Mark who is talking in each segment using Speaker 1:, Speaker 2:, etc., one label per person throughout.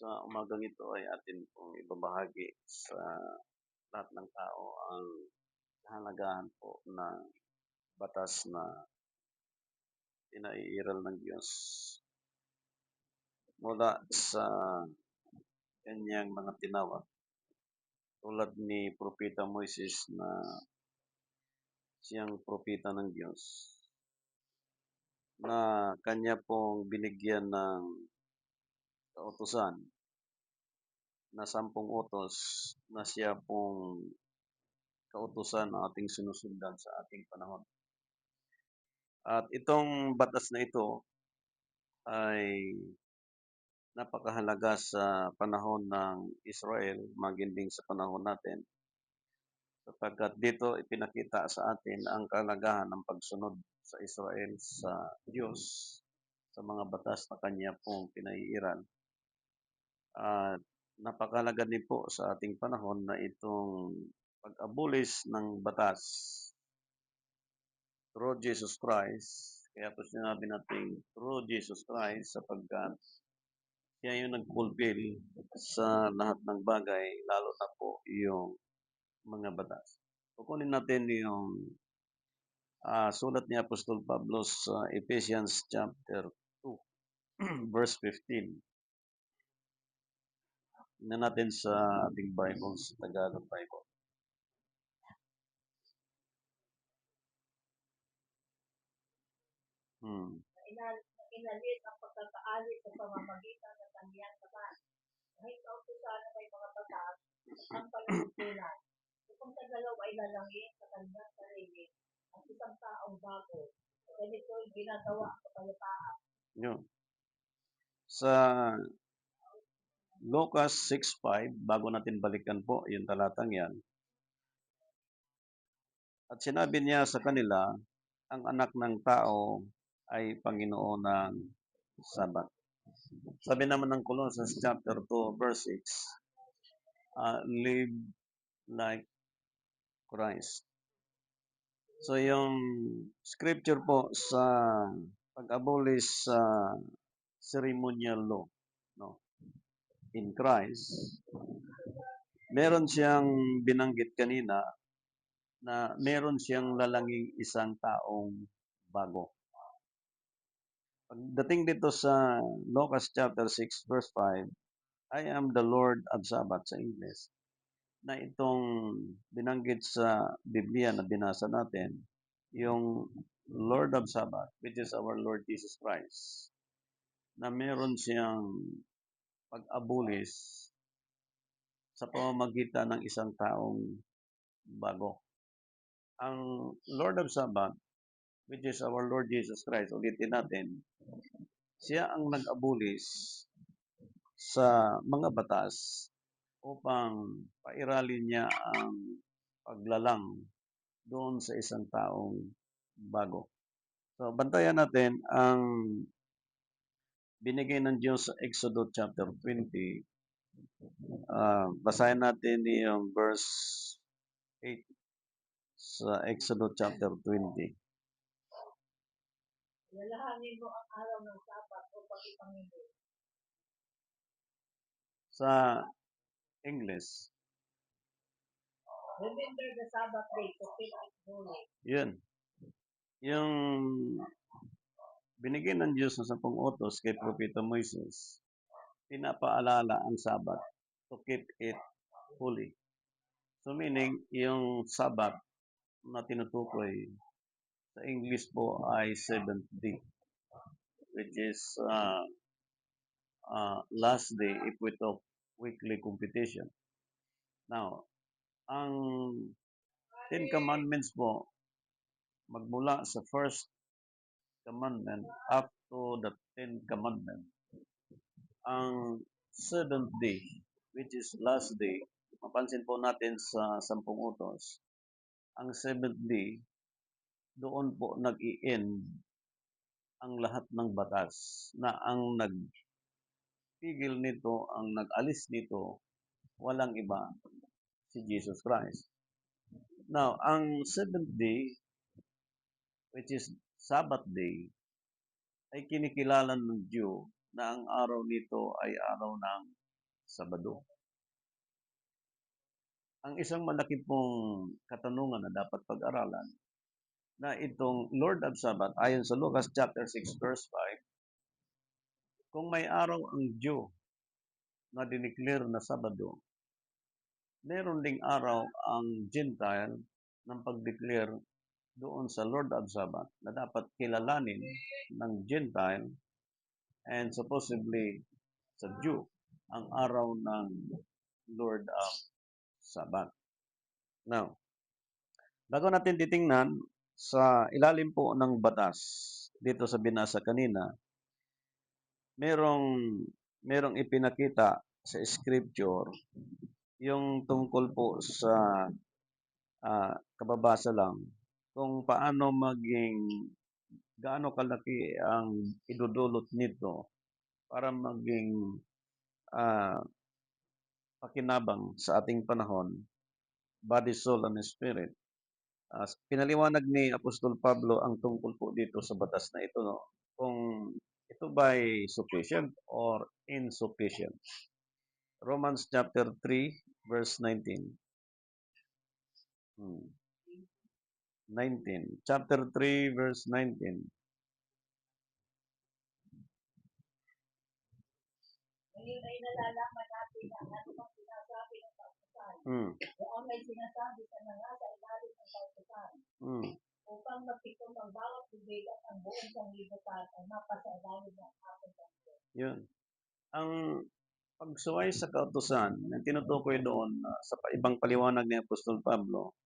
Speaker 1: Sa umagang ito ay atin pong ibabahagi sa lahat ng tao ang kahalagahan po ng batas na pinaiiral ng Diyos mula sa kanyang mga tinawag. Tulad ni Propeta Moises na siyang propeta ng Diyos na kanya pong binigyan ng kautusan na 10 utos na siya pong kautusan na ating sinusundan sa ating panahon. At itong batas na ito ay napakahalaga sa panahon ng Israel, maging sa panahon natin, sapagkat dito ipinakita sa atin ang kahalagahan ng pagsunod sa Israel sa Diyos, sa mga batas na kanya pong pinaiiral. At napakahalaga din po sa ating panahon na itong pag-abolish ng batas through Jesus Christ. Kaya po sinabi natin through Jesus Christ sapagkat siya yung nag-fulfill sa lahat ng bagay, lalo na po yung mga batas. Kukunin natin yung sulat ni Apostol Pablo sa Ephesians chapter 2, verse 15. Tingnan natin sa ating Bible, sa Tagalog Bible.
Speaker 2: Inalis ang pagkakaalis sa pamamagitan ng kaniyang katawan. Kahit kautusan na may mga batas ang panuntunan. Kung sa dalaw ay lalangin sa kaniyang sarili ang isang taong bago. Ganito'y ginagawa ang kapayapaan.
Speaker 1: Yun. Sa Lucas 6:5, bago natin balikan po yung talatang yan. At sinabi niya sa kanila, ang anak ng tao ay Panginoon ng Sabat. Sabi naman ng Colossians chapter 2, verse 6, live like Christ. So yung scripture po sa pag-abolish sa ceremonial law, no, in Christ, meron siyang binanggit kanina na meron siyang lalanging isang taong bago. Pagdating dito sa Lucas chapter 6 verse 5, I am the Lord of Sabbath sa English, na itong binanggit sa Biblia na binasa natin, yung Lord of Sabbath, which is our Lord Jesus Christ, na meron siyang pag-abolish sa pamamagitan ng isang taong bago. Ang Lord of Sabbath, which is our Lord Jesus Christ, ulitin natin, siya ang nag-abolish sa mga batas upang pairalin niya ang paglalang doon sa isang taong bago. So, bantayan natin ang binigay ng Diyos sa Exodus chapter 20. Basahin natin yung verse 8 sa Exodus chapter 20.
Speaker 2: Lalahanin mo ang araw ng Sabat upang ipamili.
Speaker 1: Sa English.
Speaker 2: Remember the Sabbath day to keep it holy.
Speaker 1: Yun. Yung binigay ng Diyos ng 10 utos kay Propeta Moises, pinapaalala ang Sabat to keep it holy. So meaning, yung Sabat na tinutukoy sa English po ay 7th day, which is last day if we talk weekly computation. Now, ang 10 Commandments po, magmula sa first commandment up to the 10th commandment, ang 7th day, which is last day, mapansin po natin sa 10 utos, ang 7th day, doon po nag-i-end ang lahat ng batas na ang nagpigil nito, ang nag-alis nito, walang iba, si Jesus Christ. Now, ang 7th day, which is Sabbath day, ay kinikilala ng Diyo na ang araw nito ay araw ng Sabado. Ang isang malaki pong katanungan na dapat pag-aralan na itong Lord of Sabbath ayon sa Lucas chapter 6 verse 5, kung may araw ang Diyo na dineclare na Sabado, meron ding araw ang Gentile ng pag-declare doon sa Lord of Sabbath na dapat kilalanin ng Gentile and supposedly sa Jew ang araw ng Lord of Sabbath. Now, bago natin titingnan sa ilalim po ng batas dito sa binasa kanina, merong ipinakita sa scripture yung tungkol po sa kababasa lang kung paano gaano kalaki ang idudulot nito para maging pakinabang sa ating panahon, body, soul, and spirit. Pinaliwanag ni Apostol Pablo ang tungkol po dito sa batas na ito, no? Kung ito ba'y sufficient or insufficient. Romans chapter 3 verse 19. 19. Chapter 3 verse 19.
Speaker 2: Ngayon ay nalalaman natin ang anumang sinasabi ng kautusan. O ang may sinasabi sa nangasa ilalim ng kautusan. Upang mapikon ang bawat bibig at ang buong sanglibutan ay mapasailalim ng ating Panginoon.
Speaker 1: Yun. Ang pagsuway sa kautusan, ang tinutukoy doon sa ibang paliwanag ni Apostol Pablo,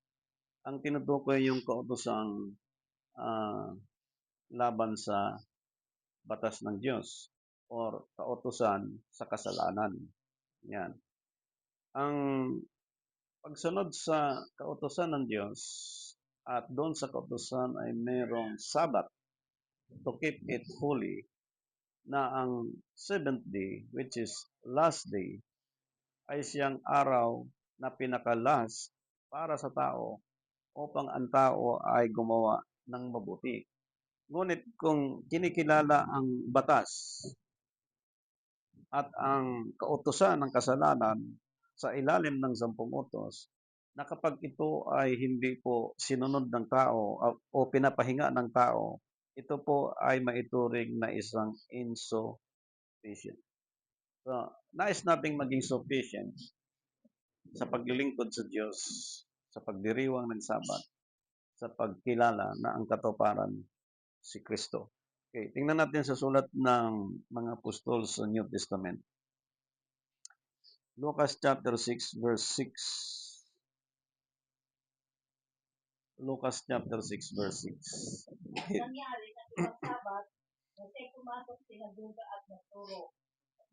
Speaker 1: ang tinutukoy yung kautusang laban sa batas ng Diyos or kautusan sa kasalanan. Yan. Ang pagsunod sa kautusan ng Diyos at doon sa kautusan ay merong Sabbath to keep it holy, na ang 7th day, which is last day, ay siyang araw na pinaka-last para sa tao upang ang tao ay gumawa ng mabuti. Ngunit kung kinikilala ang batas at ang kautusan ng kasalanan sa ilalim ng 10 utos, na kapag ito ay hindi po sinunod ng tao o pinapahinga ng tao, ito po ay maituring na isang insufficient. So, nais nating maging sufficient sa paglilingkod sa Diyos, sa pagdiriwang ng Sabat, sa pagkilala na ang katuparan si Kristo. Okay, tingnan natin sa sulat ng mga apostol sa New Testament. Lucas chapter 6 verse 6. Lucas chapter 6 verse 6.
Speaker 2: Nangyari na isang Sabat, na siya'y pumasok sina Juda at nagturo.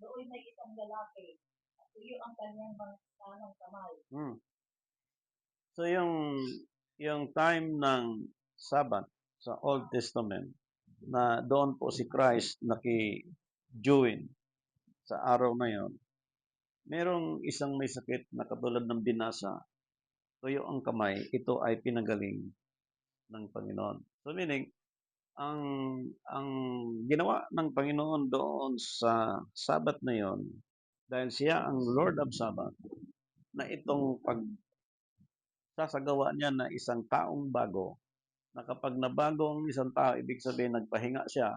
Speaker 2: Doon may isang lalaki, at tuyo ang kanyang mga kanang kamay.
Speaker 1: So yung time ng Sabbath sa Old Testament, na doon po si Christ naki-join sa araw na yon, merong isang may sakit na katulad ng binasa, tuyo ang kamay, ito ay pinagaling ng Panginoon. So meaning, ang ginawa ng Panginoon doon sa Sabbath na yon, dahil siya ang Lord of Sabbath, na itong pagsasagawa niya na isang taong bago, na kapag nabago ang isang tao, ibig sabihin nagpahinga siya,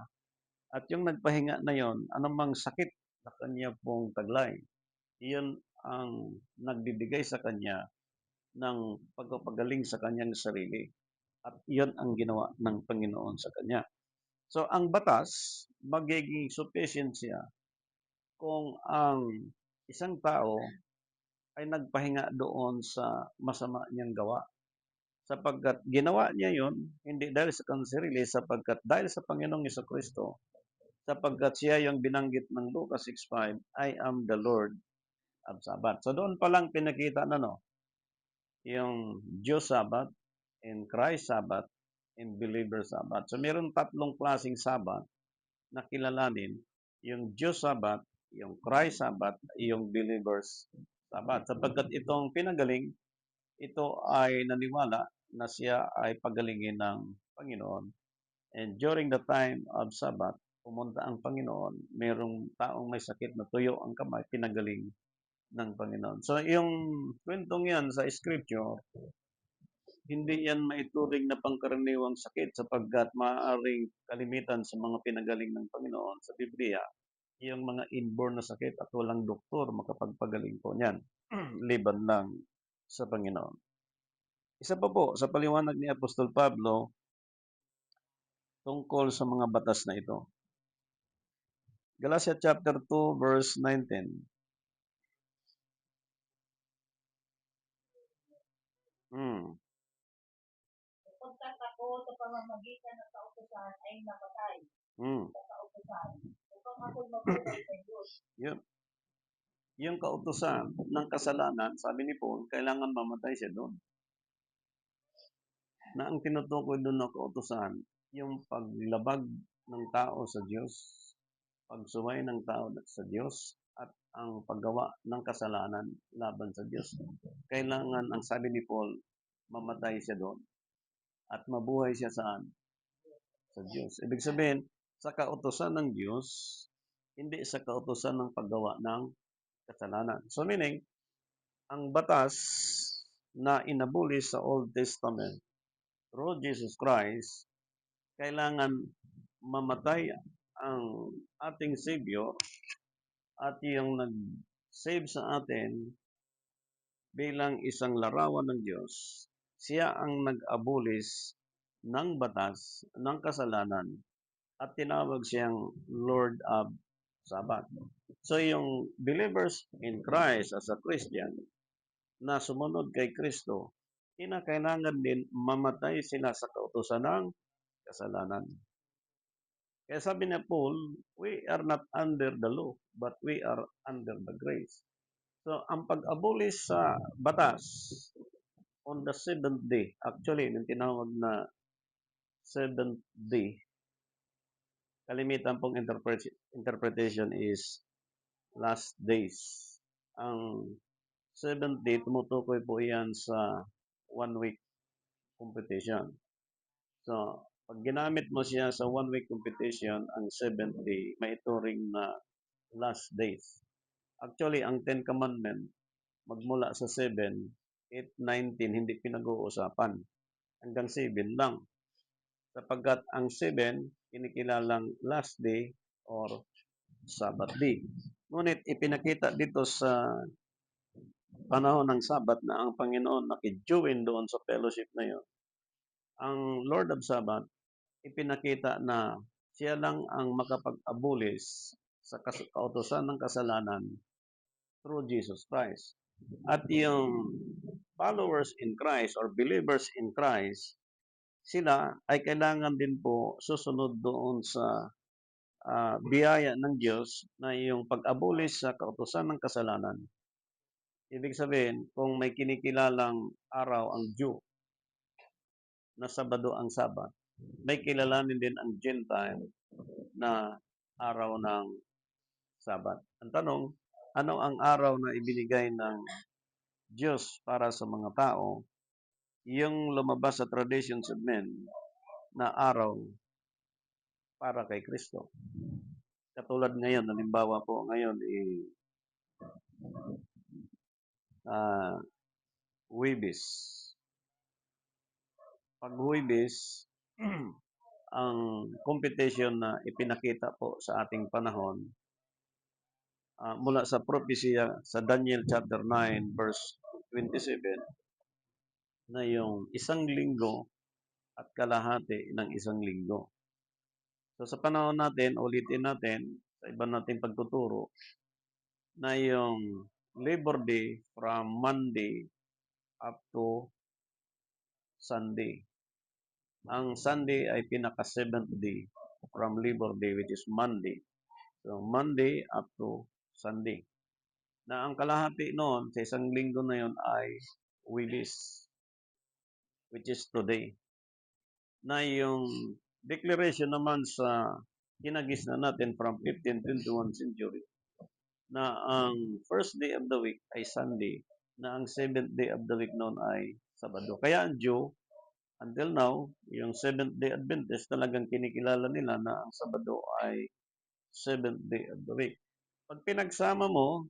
Speaker 1: at yung nagpahinga na yon, anumang sakit na kanya pong taglay, iyon ang nagbibigay sa kanya ng pagpapagaling sa kanyang sarili. At iyon ang ginawa ng Panginoon sa kanya. So, ang batas, magiging sufficient siya kung ang isang tao ay nagpahinga doon sa masama niyang gawa. Sapagkat ginawa niya yon hindi dahil sa kanyang sarili, sapagkat dahil sa Panginoong Jesucristo, sapagkat siya yung binanggit ng Lucas 6:5, I am the Lord of Sabbath. So doon pa lang pinakita na yung Diyos Sabbath, and Christ Sabbath, and believer Sabbath. So meron tatlong klaseng Sabbath na kilalanin, yung Diyos Sabbath, yung Christ Sabbath, yung believers Sabbath. Sapagkat itong pinagaling, ito ay naniwala na siya ay pagalingin ng Panginoon. And during the time of Sabbath, pumunta ang Panginoon, merong taong may sakit na tuyo ang kamay, pinagaling ng Panginoon. So, yung kwentong yan sa Scripture, hindi yan maituring na pangkaraniwang sakit sapagkat maaaring kalimitan sa mga pinagaling ng Panginoon sa Biblia, yung mga inborn na sakit at walang doktor makapagpagaling po niyan, liban lang sa Panginoon. Isa pa po sa paliwanag ni Apostol Pablo tungkol sa mga batas na ito. Galatia chapter 2 verse 19. Hmm.
Speaker 2: Sapagkat ako sa pamamagitan ng kautusan ay napatay
Speaker 1: Hmm.
Speaker 2: sa kautusan. Upang ako'y mabuhay sa Diyos.
Speaker 1: Yun. Yung kautusan ng kasalanan, sabi ni Paul, kailangan mamatay siya doon. Na ang tinutukoy doon ng kautusan, yung paglabag ng tao sa Diyos, pagsuway ng tao sa Diyos, at ang paggawa ng kasalanan laban sa Diyos. Kailangan, ang sabi ni Paul, mamatay siya doon. At mabuhay siya saan? Sa Diyos. Ibig sabihin, sa kautusan ng Diyos, hindi sa kautusan ng paggawa ng kasalanan. So meaning, ang batas na inabulis sa Old Testament through Jesus Christ, kailangan mamatay ang ating Savior at yung nag-save sa atin bilang isang larawan ng Diyos. Siya ang nag-abulis ng batas ng kasalanan at tinawag siyang Lord of Sabbath. So yung believers in Christ as a Christian na sumunod kay Kristo, kinakailangan din mamatay sila sa kautusan ng kasalanan. Kaya sabi ni Paul, we are not under the law, but we are under the grace. So, ang pag-abolish sa batas on the seventh day, actually, yung tinawag na seventh day, kalimitan pong interpretation is last days. Ang seventh day, tumutukoy po yan sa 1 week competition. So, pag ginamit mo siya sa 1 week competition, ang seventh day, maituring na last days. Actually, ang Ten Commandment, magmula sa 7, 8, 19, hindi pinag-uusapan. Hanggang 7 lang. Sapagkat ang 7, kinikilalang last day or Sabbath day. Ngunit ipinakita dito sa panahon ng Sabbath na ang Panginoon nakijoin doon sa fellowship na yun. Ang Lord of Sabbath, ipinakita na siya lang ang makapag-abulis sa kautosan ng kasalanan through Jesus Christ. At yung followers in Christ or believers in Christ, sila ay kailangan din po susunod doon sa biyaya ng Diyos na yung pag-abulis sa kautosan ng kasalanan. Ibig sabihin, kung may kinikilalang araw ang Jew na Sabado ang Sabat, may kilalanin din ang Gentile na araw ng Sabat. Ang tanong, ano ang araw na ibinigay ng Diyos para sa mga tao? Yung lumabas sa traditions of men na araw para kay Kristo. Katulad ngayon, halimbawa po ngayon, Huwebes. Pag Huwebes, ang competition na ipinakita po sa ating panahon mula sa propesya sa Daniel chapter 9 verse 27 na yung isang linggo at kalahati ng isang linggo. So sa panahon natin, ulitin natin sa iba nating pagtuturo na yung Labor Day from Monday up to Sunday. Ang Sunday ay pinaka-7th day from Labor Day which is Monday. So Monday up to Sunday. Na ang kalahati noon sa isang linggo na yon ay Huwebes, which is today. Na yung declaration naman sa kinagis na natin from 1521 century na ang first day of the week ay Sunday, na ang seventh day of the week noon ay Sabado. Kaya ang Jew, until now, yung Seventh day Adventist, talagang kinikilala nila na ang Sabado ay seventh day of the week. Pag pinagsama mo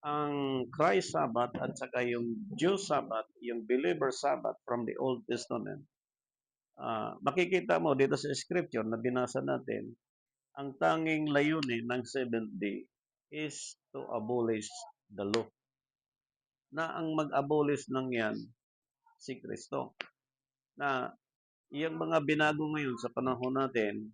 Speaker 1: ang Christ Sabbath at saka yung Jew Sabbath, yung believer Sabbath from the Old Testament, makikita mo dito sa scripture na binasa natin, ang tanging layunin ng seventh day is to abolish the law. Na ang mag-abolish ng yan, si Kristo. Na yung mga binago ngayon sa panahon natin,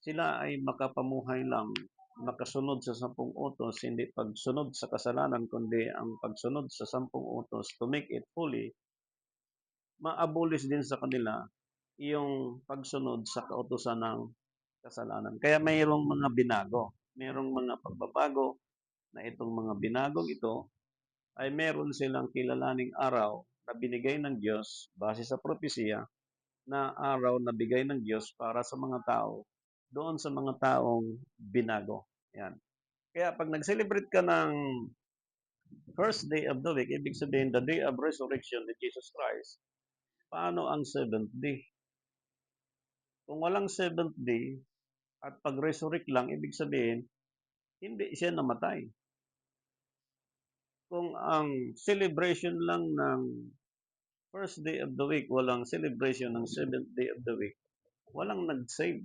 Speaker 1: sila ay makapamuhay lang, makasunod sa 10 utos, hindi pagsunod sa kasalanan, kundi ang pagsunod sa 10 utos to make it holy, ma-abolish din sa kanila yung pagsunod sa kautusan ng kasalanan. Kaya mayroong mga binago, mayroong mga pagbabago na itong mga binagong ito ay meron silang kilalaning araw na binigay ng Diyos base sa propesiya na araw na bigay ng Diyos para sa mga tao, doon sa mga taong binago. Yan. Kaya pag nag-celebrate ka ng first day of the week, ibig sabihin the day of resurrection ni Jesus Christ, paano ang seventh day? Kung walang seventh day at pag-resurrect lang, ibig sabihin, hindi siya namatay. Kung ang celebration lang ng first day of the week, walang celebration ng seventh day of the week, walang nag-save.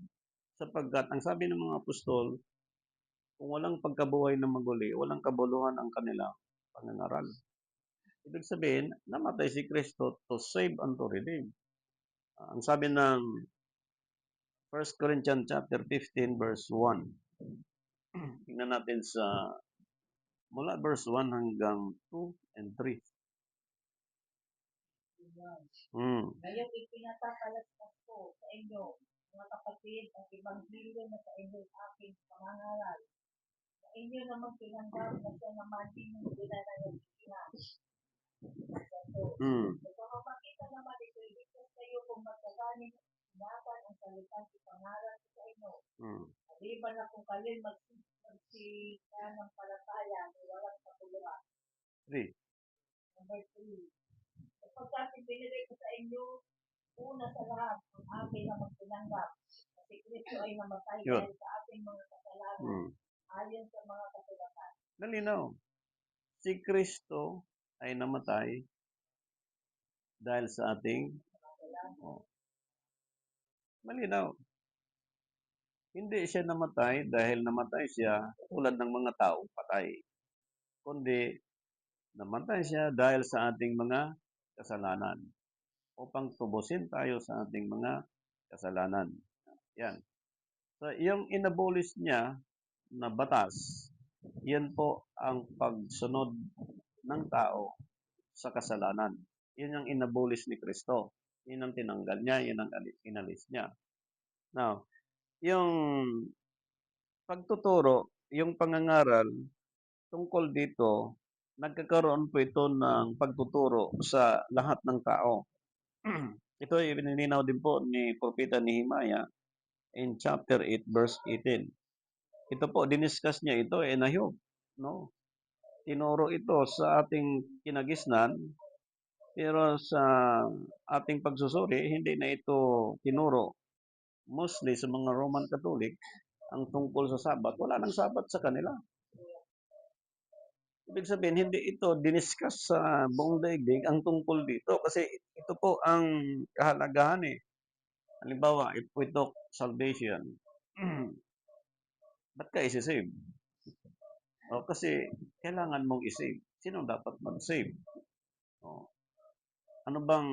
Speaker 1: Sapagkat ang sabi ng mga apostol, kung walang pagkabuhay na maguli, walang kabuluhan ang kanilang pangangaral. Ibig sabihin, namatay si Kristo to save and to redeem. Ang sabi ng 1 Corinthians chapter 15 verse 1. Tingnan natin sa mula verse 1 hanggang 2 and 3.
Speaker 2: Ngayon ipinatatalastas ko sa inyo, mga kapatid, ang ibanghilyo na sa inyo aking pangangaral. Sa inyo naman tinanggap na siya naman din yung pinananagihan. Sa pamagitan naman ito, iligtas kayo kung magsasanin ingatan ang salitang ipangaral sa inyo. Maliban na kung kayo'y magsika ng palataya na walang kapuluran.
Speaker 1: 3.
Speaker 2: Number 3. Sapagkat ibinigay ko sa inyo, una sa lahat, ang akin na magtinanggap. Na si Kristo ay namatay dahil sa ating mga kasalanan, ayon sa mga kasulatan.
Speaker 1: Nalinaw. Si Kristo ay namatay dahil sa ating malinaw. Hindi siya namatay dahil namatay siya tulad ng mga taong patay. Kundi namatay siya dahil sa ating mga kasalanan upang tubusin tayo sa ating mga kasalanan. Yan. So, yung inabolish niya na batas, yan po ang pagsunod ng tao sa kasalanan. Yun ang inabolish ni Kristo. Yun ang tinanggal niya, yun ang inalis niya. Now, yung pagtuturo, yung pangangaral, tungkol dito, nagkakaroon po ito ng pagtuturo sa lahat ng tao. Ito ay pinilinaw din po ni Propeta Nehemiah in chapter 8 verse 18. Ito po, diniscuss niya ito Nahyob, no? Tinuro ito sa ating kinagisnan, pero sa ating pagsusuri, hindi na ito tinuro. Mostly sa mga Roman Catholic, ang tungkol sa Sabat, wala nang Sabat sa kanila. Ibig sabihin, hindi ito diniscuss sa buong daigdig ang tungkol dito kasi ito po ang kahalagahan eh. Halimbawa, if we talk salvation, ba't ka isi-save? O, kasi kailangan mong i-save. Sino dapat mag-save? O, ano bang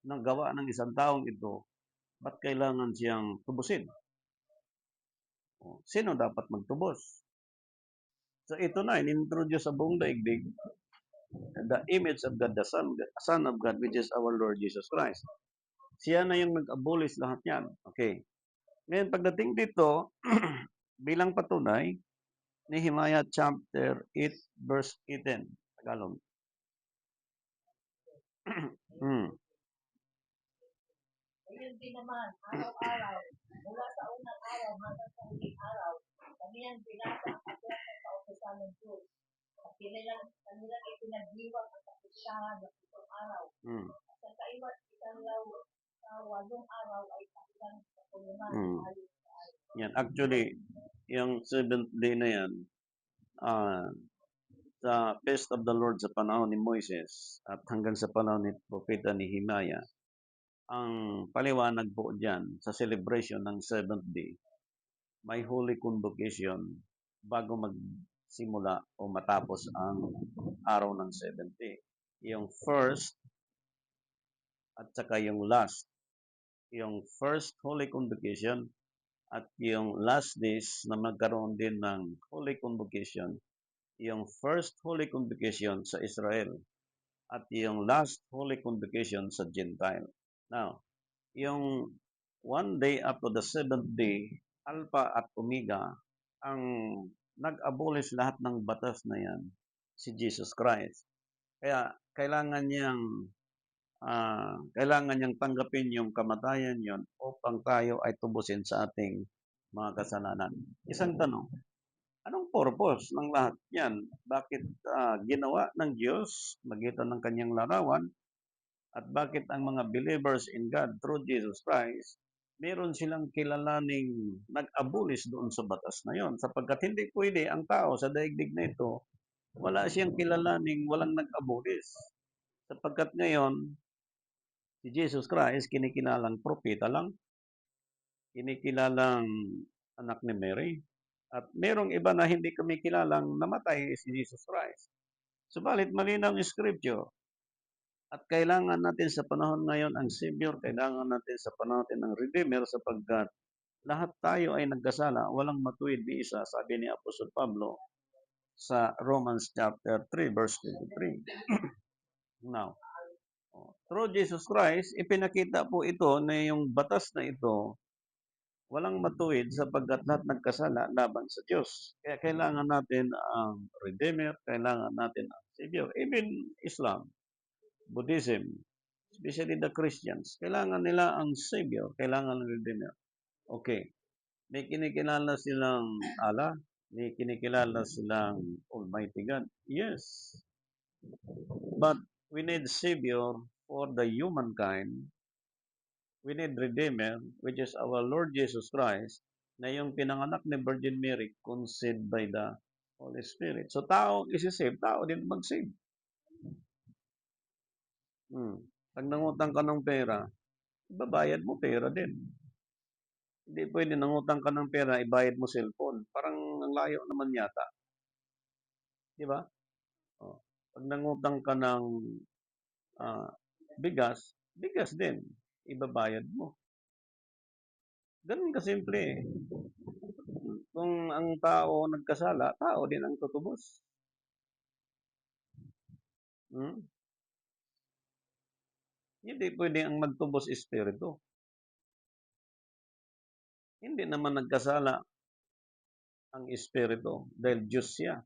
Speaker 1: nagawa ng isang taong ito? Ba't kailangan siyang tubusin? O, sino dapat magtubos? So ito na, in-introduce sa buong daigdig, the image of God, the Son of God, which is our Lord Jesus Christ. Siya na yung nag-abolish lahat yan. Okay. Ngayon, pagdating dito, bilang patunay, Nehemiah chapter 8, verse 18. Tagalog.
Speaker 2: Ayun din naman, araw-araw, mula sa unang araw hanggang sa huling araw, kami ang binasa ang aklat ng kautusan ng Diyos. At kanilang ipinagdiwang ang kapisahan ng itong araw. At sa kaiwat sa 8 araw ay kanilang kapulungan ayon sa araw.
Speaker 1: Yan, actually, yung seventh day na yan, ah, sa Feast of the Lord sa panahon ni Moises at hanggang sa panahon ni Propeta Nehemiah, ang paliwanag po diyan sa celebration ng seventh day, may holy convocation bago magsimula o matapos ang araw ng seventh day. Yung first at saka yung last. Yung first holy convocation at yung last days na magkaroon din ng holy convocation, yung first holy convocation sa Israel at yung last holy convocation sa Gentile. Now, yung one day up to the seventh day, Alpha at Omega, ang nag-abolish lahat ng batas na yan, si Jesus Christ. Kaya kailangan niyang tanggapin yung kamatayan yon upang tayo ay tubusin sa ating mga kasalanan. Isang tanong, anong purpose ng lahat yan? Bakit ginawa ng Diyos magitan ng kanyang larawan at bakit ang mga believers in God through Jesus Christ, meron silang kilalaning nag-abolish doon sa batas na yon? Sapagkat hindi pwede ang tao sa daigdig na ito, wala siyang kilalaning walang nag-abolish. Sapagkat ngayon, si Jesus Christ, kinikilalang propeta lang, kinikilalang anak ni Mary, at merong iba na hindi kami kilalang namatay si Jesus Christ. Subalit malinaw ang scripture at kailangan natin sa panahon ngayon ang Savior, kailangan natin sa panahon natin ang Redeemer sapagkat lahat tayo ay nagkasala, walang matuwid ni isa, sabi ni Apostol Pablo sa Romans chapter 3 verse 23. Now, through Jesus Christ, ipinakita po ito na yung batas na ito walang matuwid sapagkat lahat nagkasala laban sa Diyos. Kaya kailangan natin ang Redeemer, kailangan natin ang Savior. Even Islam, Buddhism, especially the Christians, kailangan nila ang Savior, kailangan ng Redeemer. Okay, may kinikilala silang Allah, may kinikilala silang Almighty God. Yes, but we need Savior for the humankind. We need Redeemer, which is our Lord Jesus Christ, na yung pinanganak ni Virgin Mary, conceived by the Holy Spirit. So, tao isi-save, tao din mag-save. Pag nangutang ka ng pera, ibabayad mo pera din. Hindi pwede nangutang ka ng pera, ibayad mo cellphone. Parang ang layo naman yata. Di ba? Oh. Pag nangutang ka ng bigas, bigas din. Ibabayad mo. Ganun kasimple eh. Kung ang tao nagkasala, tao din ang tutubos. Hindi pwede ang magtubos espiritu. Hindi naman nagkasala ang espiritu dahil Diyos siya.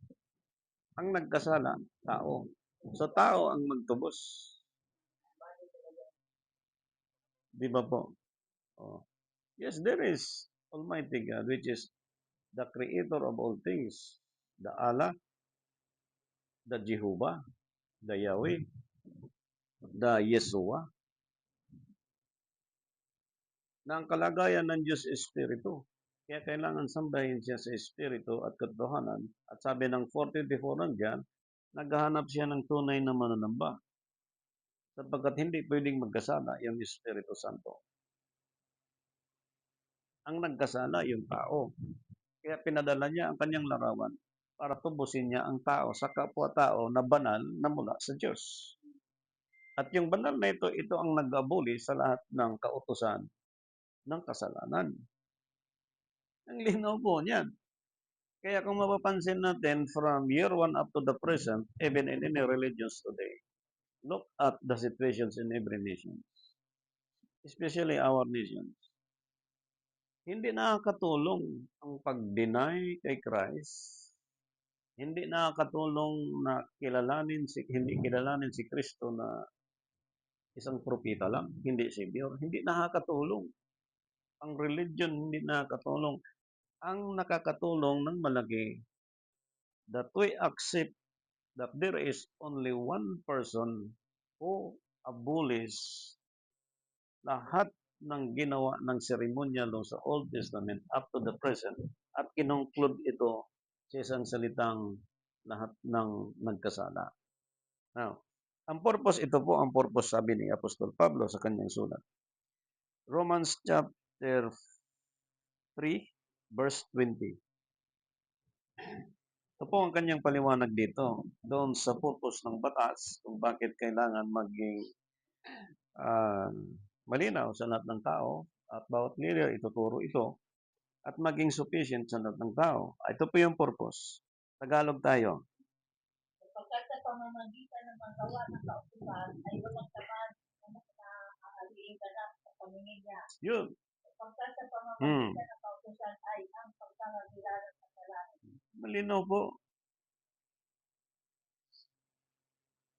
Speaker 1: Ang nagkasala, tao. So, tao ang magtubos. Di ba po? Oh. Yes, there is Almighty God, which is the creator of all things. The Allah, the Jehovah, the Yahweh, the Yeshua. Na ang kalagayan ng Diyos Espiritu. Kaya kailangan sambahin siya sa Espiritu at katotohanan. At sabi ng 44 nandiyan, naghahanap siya ng tunay na mananamba. Sapagkat hindi pwedeng magkasala yung Espiritu Santo. Ang nagkasala yung tao. Kaya pinadala niya ang kanyang larawan para tubusin niya ang tao sa kapwa-tao na banal na mula sa Diyos. At yung banal na ito ang nag-abuli sa lahat ng kautusan ng kasalanan. Ang linaw po niyan. Kaya kung mapapansin natin from year 1 up to the present, even in any religions today, look at the situations in every nation, especially our nation. Hindi nakakatulong ang pag-deny kay Christ. Hindi nakakatulong na hindi kilalanin si Kristo na isang propeta lang, hindi Savior. Hindi nakakatulong. Ang religion hindi nakakatulong. Ang nakakatulong ng malaki that we accept that there is only one person who abolish lahat ng ginawa ng seremonyalo sa Old Testament up to the present at kinongclude ito sa isang salitang lahat ng nagkasala. Now, ang purpose, ito po ang purpose, sabi ni Apostol Pablo sa kanyang sulat. Romans chapter 3, verse 20. Ito po ang kanyang paliwanag dito, doon sa purpose ng batas, kung bakit kailangan maging malinaw sa lahat ng tao, at bawat leader ituturo ito, at maging sufficient sa lahat ng tao. Ito po yung purpose. Tagalog tayo.
Speaker 2: Sapagkat sa pamamagitan ng magawa ng kautusan ay walang laman na aaliing ganap sa paningin niya.
Speaker 1: Yun.
Speaker 2: Sapagkat sa pamamagitan ng kautusan ay ang pagkakakilan ng kasalanan.
Speaker 1: Malinaw po.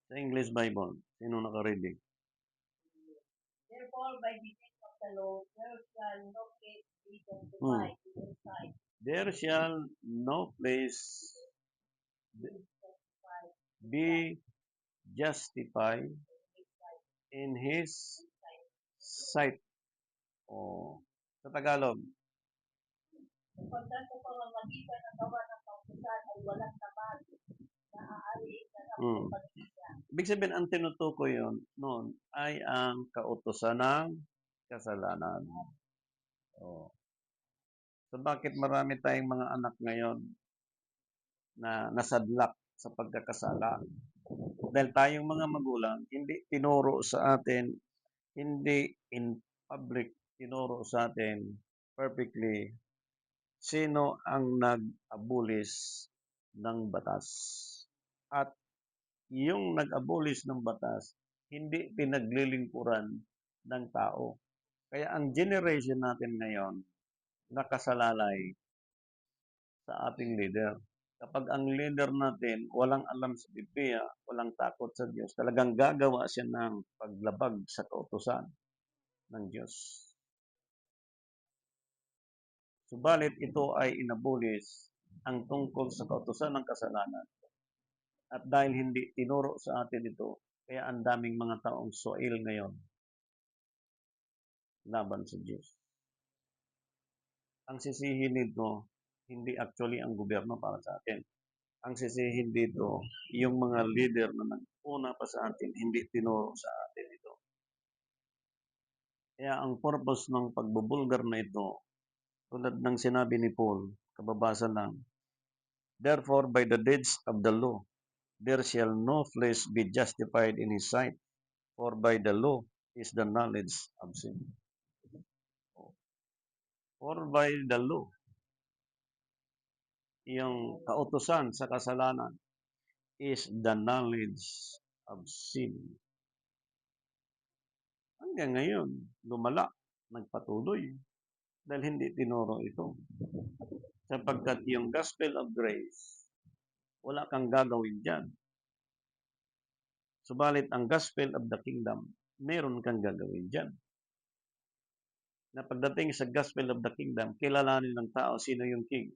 Speaker 1: Sa English Bible, sino naka-reading?
Speaker 2: Therefore, by the means of the law, there shall no place be justified in his sight.
Speaker 1: There shall no place be justified in his sight. O, sa Tagalog.
Speaker 2: Sapagkat sa pamamagitan ng gawa ng kautusan ay walang laman na aaliing ganap sa paningin niya.
Speaker 1: Ibig sabihin, ang tinutukoy yun noon ay ang kautusan ng kasalanan. O. So, bakit marami tayong mga anak ngayon na nasadlak sa pagkakasala? Dahil tayong mga magulang, hindi tinuro sa atin, hindi in public tinuro sa atin perfectly sino ang nag-abolish ng batas. At yung nag-abolish ng batas, hindi pinaglilingkuran ng tao. Kaya ang generation natin ngayon, nakasalalay sa ating leader. Kapag ang leader natin walang alam sa Biblia, walang takot sa Diyos, talagang gagawa siya ng paglabag sa kautusan ng Diyos. Subalit ito ay inabulis ang tungkol sa kautusan ng kasalanan. At dahil hindi tinuro sa atin ito, kaya ang daming mga taong soil ngayon laban sa Diyos. Ang sisihin nito, hindi actually ang gobyerno para sa atin. Ang sisihin dito, yung mga leader na nag-una pa sa atin, hindi tinuro sa atin ito. Kaya ang purpose ng pagbubulgar na ito, tulad ng sinabi ni Paul, kababasa lang, therefore by the deeds of the law, there shall no flesh be justified in his sight, for by the law is the knowledge of sin. For by the law, yung kautusan sa kasalanan, is the knowledge of sin. Hanggang ngayon, lumala, nagpatuloy, dahil hindi tinuro ito. Sapagkat yung gospel of grace, wala kang gagawin dyan. Subalit ang gospel of the kingdom, meron kang gagawin dyan. Na pagdating sa gospel of the kingdom, kilalanin ng tao sino yung king.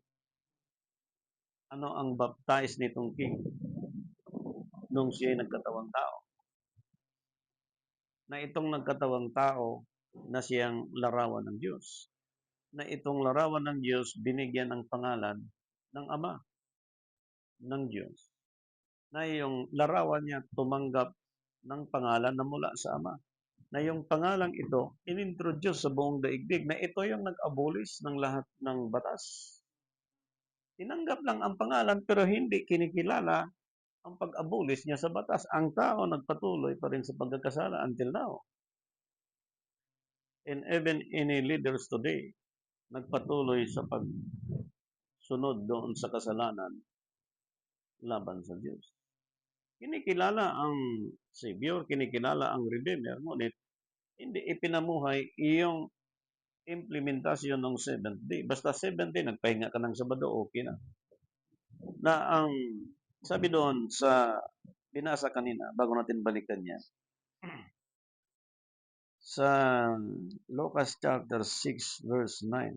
Speaker 1: Ano ang baptize nitong king nung siya nagkatawang tao? Na itong nagkatawang tao na siyang larawan ng Diyos. Na itong larawan ng Diyos binigyan ng pangalan ng Ama ng Diyos. Na yung larawan niya tumanggap ng pangalan na mula sa Ama. Na yung pangalang ito inintroduce sa buong daigdig na ito yung nag-abolish ng lahat ng batas. Tinanggap lang ang pangalan pero hindi kinikilala ang pag-abolish niya sa batas. Ang tao nagpatuloy pa rin sa pagkakasala until now. And even any leaders today, nagpatuloy sa pagsunod doon sa kasalanan laban sa Diyos. Kinikilala ang Savior, kinikilala ang Redeemer, ngunit hindi ipinamuhay iyong implementasyon ng 7th day. Basta 7th day, nagpahinga ka ng Sabado, okay na. Na ang sabi doon sa binasa kanina, bago natin balikan yan, sa Lucas chapter 6 verse 9,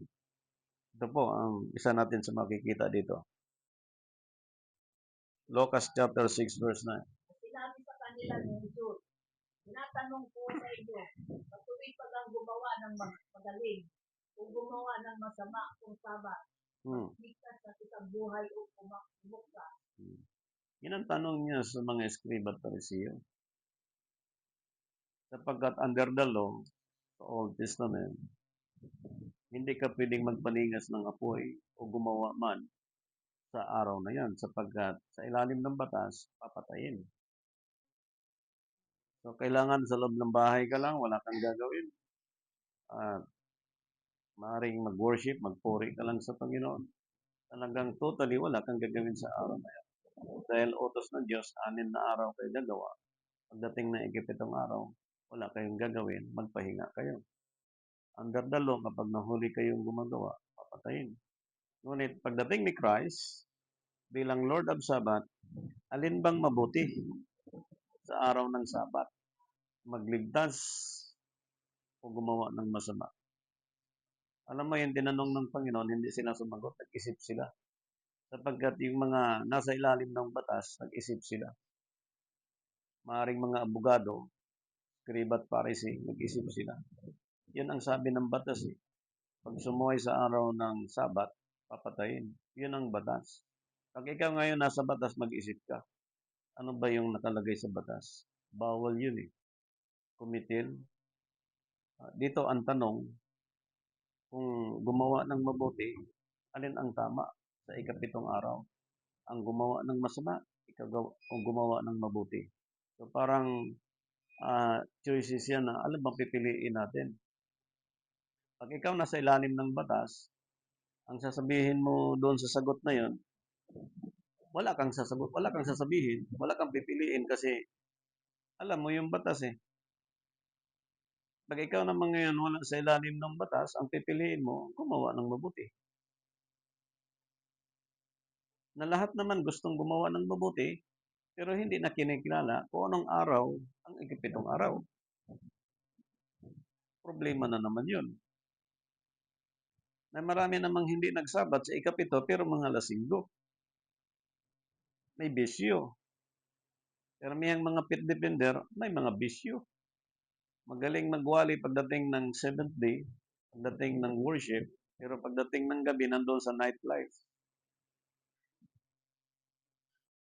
Speaker 1: ito po ang isa natin sa makikita dito. Lucas chapter 6 verse 9.
Speaker 2: Sinabi sa kanila ni Jesus, tinatanong ko sa inyo, patuloy pa ang gumawa ng magaling o gumawa ng masama kung Sabat. magligtas sa isang buhay o kumuksa.
Speaker 1: Yan ang tanong niya sa mga eskriba at parisiyo. Sapagkat under the law, sa Old Testament, hindi ka pwedeng magpaningas ng apoy o gumawa man sa araw na yan sapagkat sa ilalim ng batas, papatayin. So, kailangan sa loob ng bahay ka lang, wala kang gagawin. At maaaring mag-worship, magpuri ka lang sa Panginoon. Talagang totally wala kang gagawin sa araw na yan. Dahil utos ng Diyos, 6 na araw kayo gagawa. Pagdating ng ikapitong araw, wala kayong gagawin, magpahinga kayo. Under the law, kapag nahuli kayong gumagawa, papatayin. Ngunit pagdating ni Christ, bilang Lord of Sabbath, alin bang mabuti sa araw ng Sabat? Magligtas o gumawa ng masama? Alam mo yung tinanong ng Panginoon, hindi sila sumagot, nag-isip sila. Sapagkat yung mga nasa ilalim ng batas, nag-isip sila. Maaring mga abogado, skribat parisi, nag-isip sila. Yun ang sabi ng batas eh. Pag sumuhay sa araw ng Sabat, papatayin. Yun ang batas. Pag ikaw ngayon nasa batas, mag-isip ka. Ano ba yung nakalagay sa batas? Bawal yun eh. Kumitil. Dito ang tanong, kung gumawa ng mabuti, alin ang tama sa ikapitong araw? Ang gumawa ng masama, o gumawa ng mabuti. So parang choices yan na alam bang pipiliin natin. Pag ikaw nasa ilalim ng batas, ang sasabihin mo doon sa sagot na yon, wala kang sasabihin, wala kang pipiliin kasi alam mo yung batas eh. Pag ikaw naman ngayon wala sa ilalim ng batas, ang pipiliin mo, gumawa ng mabuti. Na lahat naman gustong gumawa ng mabuti, pero hindi na kinikilala kung anong araw ang ikapitong araw. Problema na naman yun. Na marami namang hindi nagsabat sa ikapito, pero mga lasinggo. May bisyo. Karamihang mga pit defender, may mga bisyo. Magaling magwali pagdating ng 7th day, pagdating ng worship, pero pagdating ng gabi, nandun sa nightlife.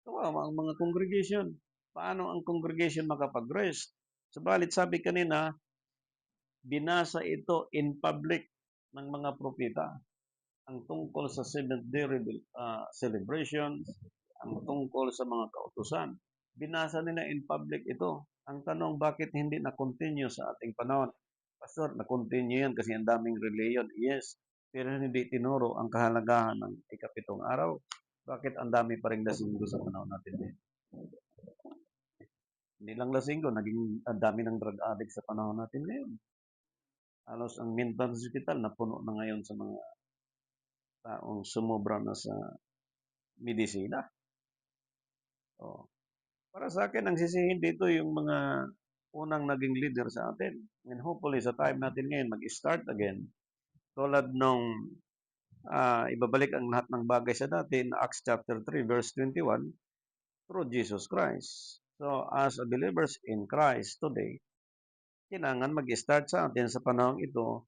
Speaker 1: Kawawa ang mga congregation. Paano ang congregation makapag-rest? Subalit sabi kanina, binasa ito in public ng mga propeta. Ang tungkol sa 7th day celebrations, ang tungkol sa mga kautusan. Binasa nila in public ito. Ang tanong, bakit hindi na-continue sa ating panahon? Pastor, na-continue yan kasi ang daming reliyon. Yes, pero hindi tinuro ang kahalagahan ng ikapitong araw. Bakit ang dami pa rin lasinggo sa panahon natin din? Hindi lang lasinggo, naging ang dami ng drug addict sa panahon natin ngayon. Halos ang mental hospital na puno na ngayon sa mga taong sumobra na sa medisina. Oh. Para sa akin, ang sisihin dito yung mga unang naging leader sa atin. And hopefully, sa time natin ngayon, mag-start again. Tulad nung ibabalik ang lahat ng bagay sa dati in Acts chapter 3, verse 21, through Jesus Christ. So, as a believers in Christ today, kailangan mag-start sa atin sa panahong ito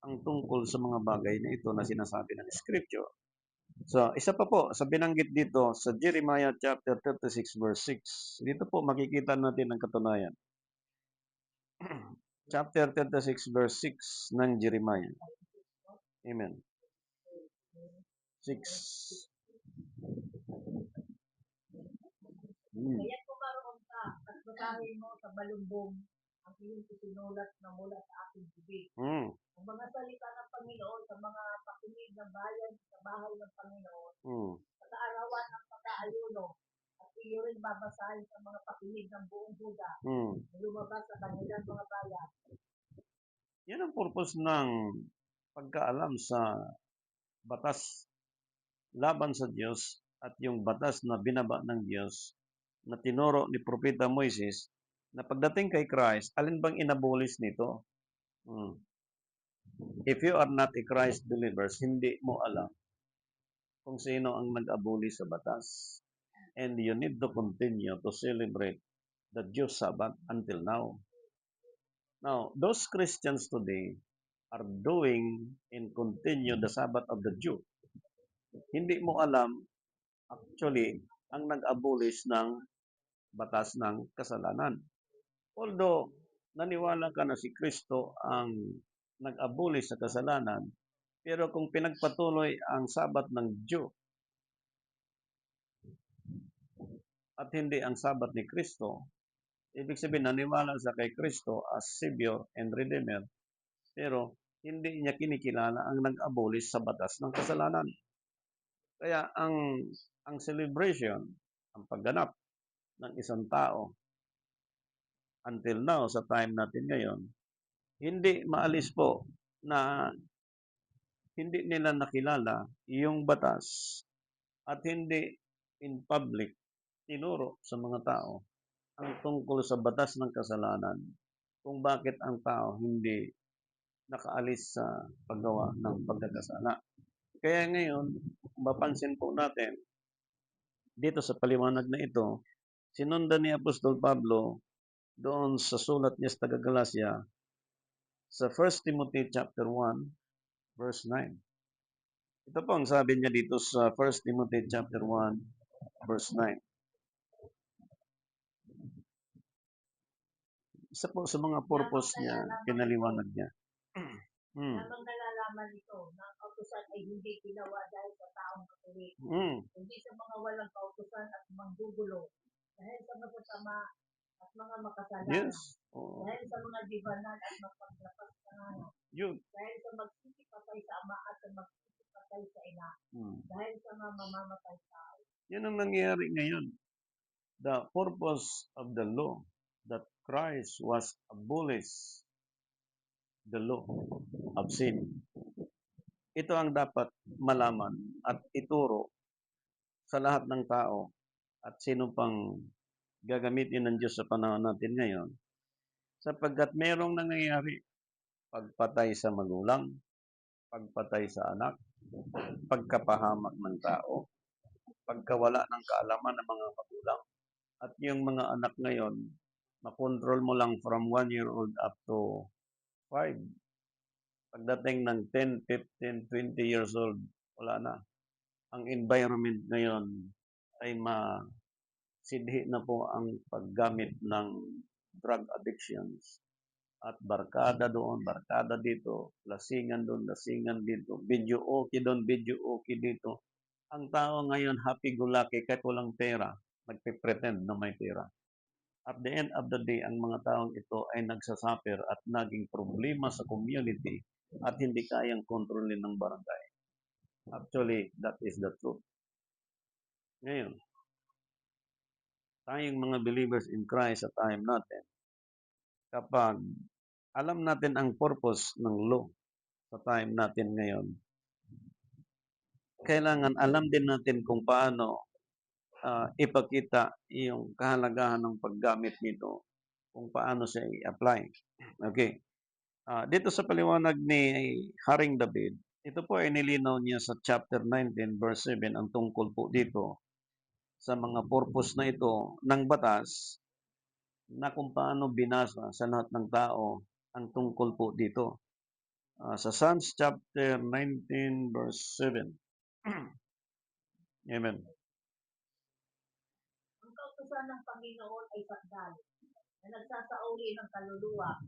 Speaker 1: ang tungkol sa mga bagay na ito na sinasabi ng Scripture. So, isa pa po sa binanggit dito sa Jeremiah chapter 36 verse 6. Dito po makikita natin ang katunayan. Chapter 36 verse 6 ng Jeremiah. Amen. 6.
Speaker 2: Kaya kumaroon ka at basahin mo sa balumbong ang iyong isinulat na mula sa aking bibig. Ang mga salita ng Panginoon sa mga pakinig ng bayan sa bahay ng Panginoon, sa kaarawan ng pag-aayuno, at iyo rin babasahin sa mga pakinig ng buong Buda, na lumabas sa kanilang mga bayan.
Speaker 1: Yan ang purpose ng pagkaalam sa batas laban sa Diyos at yung batas na binaba ng Diyos na tinuro ni Propeta Moises na pagdating kay Christ, alin bang inabolis nito? If you are not a Christ believers, hindi mo alam kung sino ang nag-abolish sa batas. And you need to continue to celebrate the Jewish Sabbath until now. Now, those Christians today are doing and continue the Sabbath of the Jew. hindi mo alam actually ang nag-abolish ng batas ng kasalanan. Although naniwala ka na si Kristo ang nag-abolish sa kasalanan, pero kung pinagpatuloy ang sabat ng Diyo at hindi ang sabat ni Kristo, ibig sabihin naniwala sa kay Kristo as Savior and Redeemer, pero hindi niya kinikilala ang nag-abolish sa batas ng kasalanan. Kaya ang celebration, ang pagganap ng isang tao until now sa time natin ngayon, hindi maalis po na hindi nila nakilala yung batas at hindi in public tinuro sa mga tao ang tungkol sa batas ng kasalanan kung bakit ang tao hindi nakaalis sa paggawa ng pagkakasala. Kaya ngayon, mapansin po natin dito sa paliwanag na ito, sinundan ni Apostol Pablo doon sa sulat niya sa taga-Galacia sa 1 Timothy chapter 1 verse 9. Ito po ang sabi niya dito sa 1 Timothy chapter 1 verse 9. Isa po sa mga purpose niya, pinaliwanag niya.
Speaker 2: Habang nalalaman ito na ang kautusan ay hindi ginawa dahil sa taong katuwid, kundi sa mga walang kautusan at manggugulo, dahil sa masasama at mga makasalanan,
Speaker 1: Yes.
Speaker 2: dahil sa mga dibanan at magpaglapas
Speaker 1: Yun.
Speaker 2: dahil sa magsisipatay sa ama at sa magsisipatay sa ina, dahil sa mga mamamatay tao.
Speaker 1: Yan ang nangyayari ngayon. The purpose of the law that Christ was abolished the law of sin. Ito ang dapat malaman at ituro sa lahat ng tao at sino pang gagamitin ng Diyos sa panahon natin ngayon, sapagkat merong nangyayari, pagpatay sa magulang, pagpatay sa anak, pagkapahamak ng tao, pagkawala ng kaalaman ng mga magulang, at yung mga anak ngayon, makontrol mo lang from 1 year old up to 5. Pagdating ng 10, 15, 20 years old, wala na. Ang environment ngayon ay masidhi na po ang paggamit ng drug addictions. At barkada doon, barkada dito, lasingan doon, lasingan dito, video okay doon, video okay dito. Ang tao ngayon happy-go-lucky kahit walang pera, nagpe-pretend na may pera. At the end of the day, ang mga taong ito ay nagsasuffer at naging problema sa community at hindi kayang kontrolin ng barangay. Actually, that is the truth. Ngayon, tayong mga believers in Christ sa time natin, kapag alam natin ang purpose ng law sa time natin ngayon, kailangan alam din natin kung paano ipakita yung kahalagahan ng paggamit nito, kung paano siya i-apply. Okay. Dito sa paliwanag ni Haring David, ito po ay nilinaw niya sa chapter 19 verse 7 ang tungkol po dito sa mga purpose na ito ng batas na kung paano binasa sa lahat ng tao ang tungkol po dito. Sa Psalms chapter 19 verse 7. Amen.
Speaker 2: Ang kautusan ng Panginoon ay sakdal, na nagsasauli ng kaluluwa.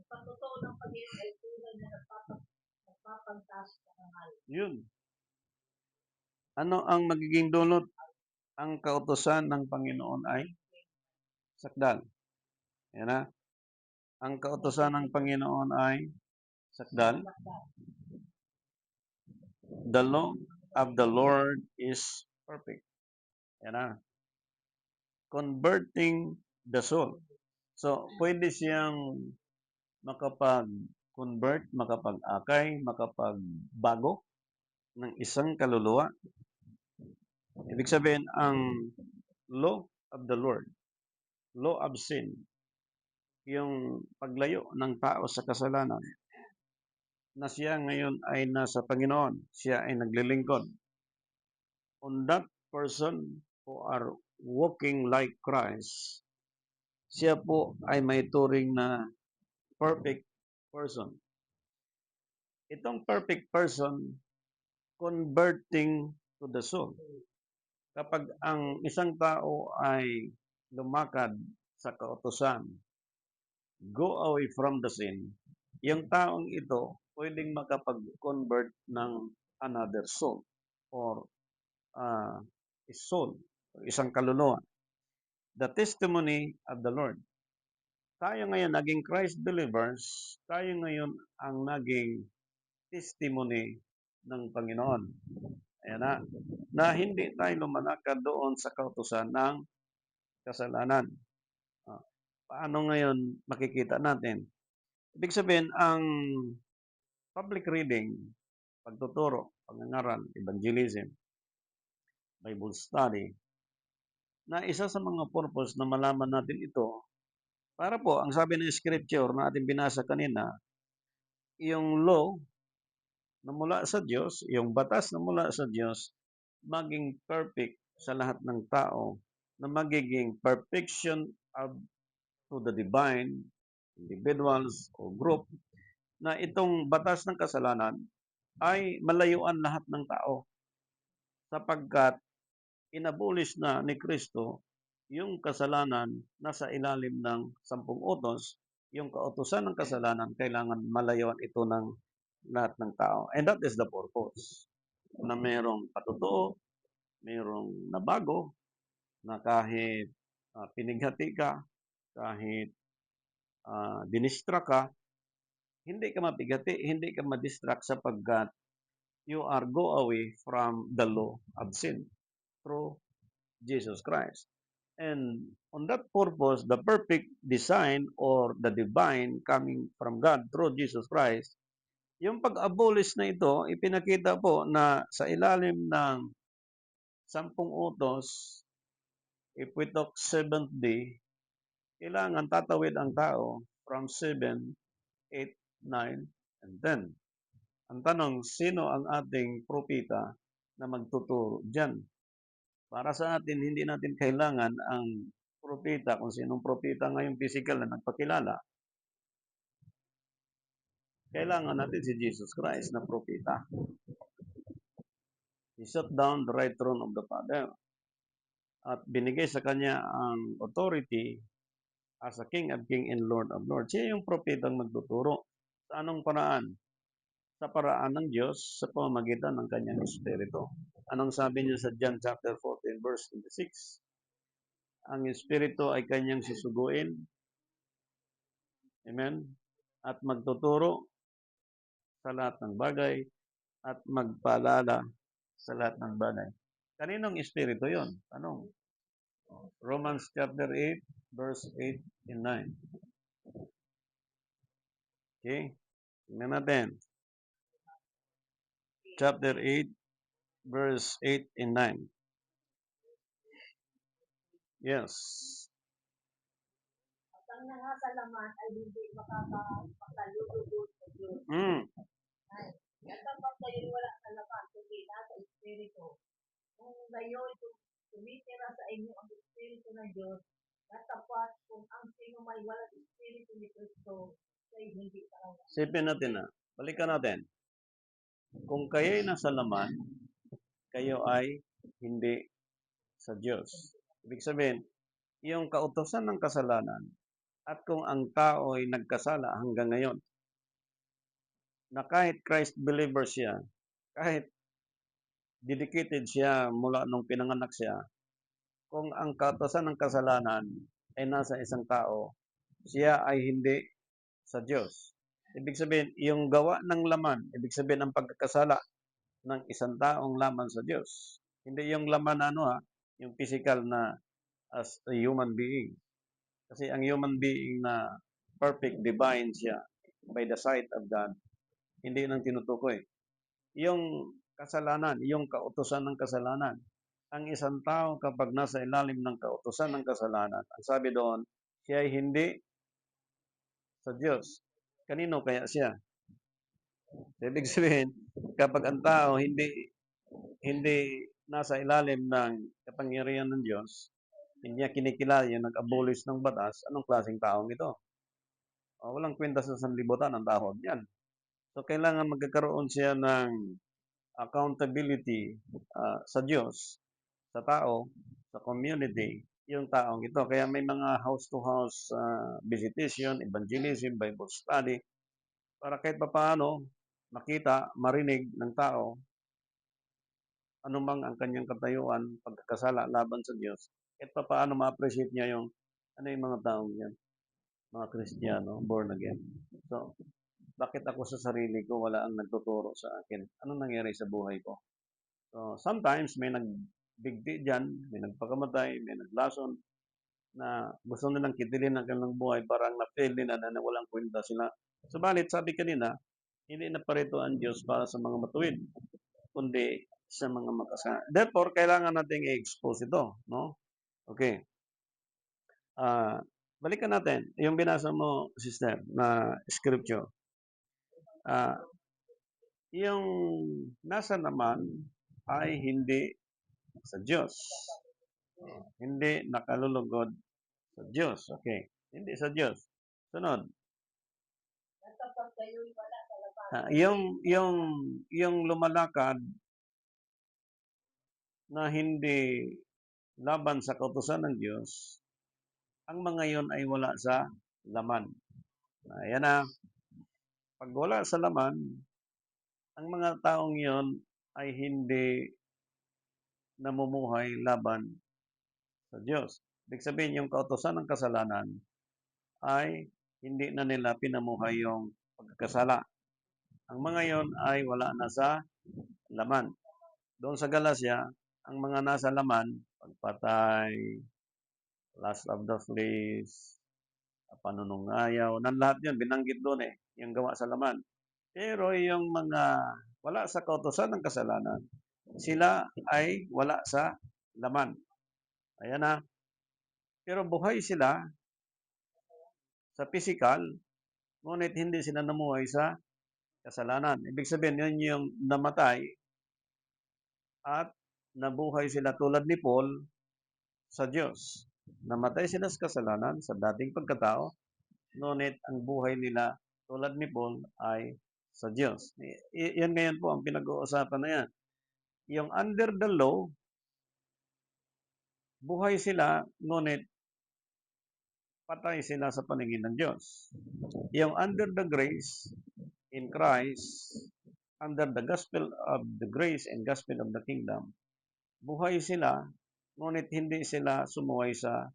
Speaker 2: Ang pagtotoo ng Panginoon ay tunay na nagpapantas sa kangal.
Speaker 1: Yun. Ano ang magiging dulot? Ang kautusan ng Panginoon ay sakdal. Yan na. Ang kautusan ng Panginoon ay sakdal. The law of the Lord is perfect. Yan na. Converting the soul. So, pwede siyang makapag-convert, makapag-akay, makapagbago ng isang kaluluwa. Ibig sabihin, ang law of the Lord, law of sin, yung paglayo ng tao sa kasalanan, na siya ngayon ay nasa Panginoon, siya ay naglilingkod. On that person who are walking like Christ, siya po ay may turing na perfect person. Itong perfect person, converting to the soul. Kapag ang isang tao ay lumakad sa kautusan, go away from the sin, yung taong ito pwedeng makapag-convert ng another soul or uh, soul, isang kaluluwa. The testimony of the Lord. Tayo ngayon, naging Christ believers, tayo ngayon ang naging testimony ng Panginoon. Ayan na hindi tayo lumalakad doon sa kautusan ng kasalanan. Paano ngayon makikita natin? Ibig sabihin, ang public reading, pagtuturo, pangangaral, evangelism, Bible study, na isa sa mga purpose na malaman natin ito, para po, ang sabi ng scripture na ating binasa kanina, yung law na mula sa Diyos, yung batas na mula sa Diyos, maging perfect sa lahat ng tao, na magiging perfection of to the divine, individuals o group, na itong batas ng kasalanan ay malayuan lahat ng tao sapagkat inabolish na ni Kristo yung kasalanan na sa ilalim ng 10 utos, yung kautusan ng kasalanan, kailangan malayuan ito ng lahat ng tao. And that is the purpose. Na mayroong patutuo, mayroong nabago, na kahit pinighati ka, kahit dinistract ka, hindi ka mapigati, hindi ka madistract sapagkat you are go away from the law of sin through Jesus Christ. And on that purpose, the perfect design or the divine coming from God through Jesus Christ, yung pag-abolish na ito, ipinakita po na sa ilalim ng 10 utos, if we talk 7th day, kailangan tatawid ang tao from 7, 8, 9, and 10. Ang tanong, sino ang ating propeta na magtuturo dyan? Para sa atin, hindi natin kailangan ang propeta, kung sinong propeta ngayong physical na nagpakilala. Kailangan natin si Jesus Christ na propeta. He sat down the right throne of the Father. At binigay sa kanya ang authority as a King of Kings and Lord of Lords. Siya yung propetang magtuturo. Sa anong paraan? Sa paraan ng Diyos sa pamamagitan ng kanyang Espiritu. Anong sabi niya sa John chapter 14 verse 26? Ang Espiritu ay kanyang susuguin. Amen? At magtuturo sa lahat ng bagay at magpaalala sa lahat ng bagay. Kaninong Espiritu yon? Tanong. Romans chapter 8 verse 8 and 9. Okay? Tingnan natin. Chapter 8 verse 8 and 9. Yes.
Speaker 2: At ang nangakalaman ay hindi makakalulugod sa Diyos. At kapag kayo wala sa laman, kundi nasa Espiritu, kung gayon tumitira sa inyo ang Espiritu ng Diyos, natapat kung ang sino may walang Espiritu ni Kristo, ay hindi talaga.
Speaker 1: Sipin natin na. Balikan natin. Kung kayo'y nasa laman, kayo ay hindi sa Diyos. Ibig sabihin, yung kautusan ng kasalanan at kung ang tao ay nagkasala hanggang ngayon, na kahit Christ believer siya, kahit dedicated siya mula nung pinanganak siya, kung ang kautusan ng kasalanan ay nasa isang tao, siya ay hindi sa Diyos. Ibig sabihin, yung gawa ng laman, ibig sabihin ang pagkakasala ng isang taong laman sa Diyos. Hindi yung laman na yung physical na as a human being. Kasi ang human being na perfect, divine siya by the sight of God, hindi nang tinutukoy. Yung kasalanan, yung kautusan ng kasalanan. Ang isang tao kapag nasa ilalim ng kautusan ng kasalanan, ang sabi doon, siya ay hindi sa Diyos. Kanino kaya siya? Ibig sabihin, kapag ang tao hindi nasa ilalim ng kapangyarihan ng Diyos, hindi niya kinikilala yung nag-abolish ng batas, anong klaseng taong ito? Walang kwenta sa sanlibutan ang tao niyan. So, kailangan magkakaroon siya ng accountability sa Diyos, sa tao, sa community, yung taong ito. Kaya may mga house-to-house visitation, evangelism, Bible study, para kahit papaano makita, marinig ng tao anumang ang kanyang katayuan, pagkakasala laban sa Diyos, kahit papaano ma-appreciate niya yung ano yung mga taong yan, mga Kristiyano, born again. So, bakit ako sa sarili ko wala ang nagtuturo sa akin? Ano nangyari sa buhay ko? So, sometimes may nagbigti dyan, may nagpakamatay, may naglason na gusto nilang kitilin ang kanilang buhay, parang na-fail nila na walang kwenta sila. Subalit, sabi kanina, hindi na parito ang Diyos para sa mga matuwid, kundi sa mga makasalanan. Therefore, kailangan nating i-expose ito, no? Okay. Balikan natin yung binasa mo, sister, na scripture. Yung nasa naman ay hindi sa Diyos. Hindi nakalulugod sa Diyos. Okay. Hindi sa Diyos. Sunod.
Speaker 2: Nagkapagkayo'y wala sa labas.
Speaker 1: Yung lumalakad na hindi laban sa kautusan ng Diyos, ang mga yon ay wala sa laman. Ayan na. Pag wala sa laman, ang mga taong yon ay hindi namumuhay laban sa Diyos. Ibig sabihin, yung kautusan ng kasalanan ay hindi na nila pinamuhay yung pagkakasala. Ang mga yon ay wala na sa laman. Doon sa Galatia, ang mga nasa laman, pagpatay, lust of the flesh, panunungayaw, nan lahat yun, binanggit doon yung gawa sa laman. Pero yung mga wala sa kautusan ng kasalanan, sila ay wala sa laman. Ayan na. Pero buhay sila sa physical, ngunit hindi sila namuhay sa kasalanan. Ibig sabihin, yun yung namatay at nabuhay sila tulad ni Paul sa Diyos. Namatay sila sa kasalanan, sa dating pagkatao, ngunit ang buhay nila tulad ni Paul ay sa Diyos. Yan ngayon po ang pinag-uusapan na yan. Yung under the law, buhay sila, ngunit patay sila sa paningin ng Diyos. Yung under the grace in Christ, under the gospel of the grace and gospel of the kingdom, buhay sila, ngunit hindi sila sumuway sa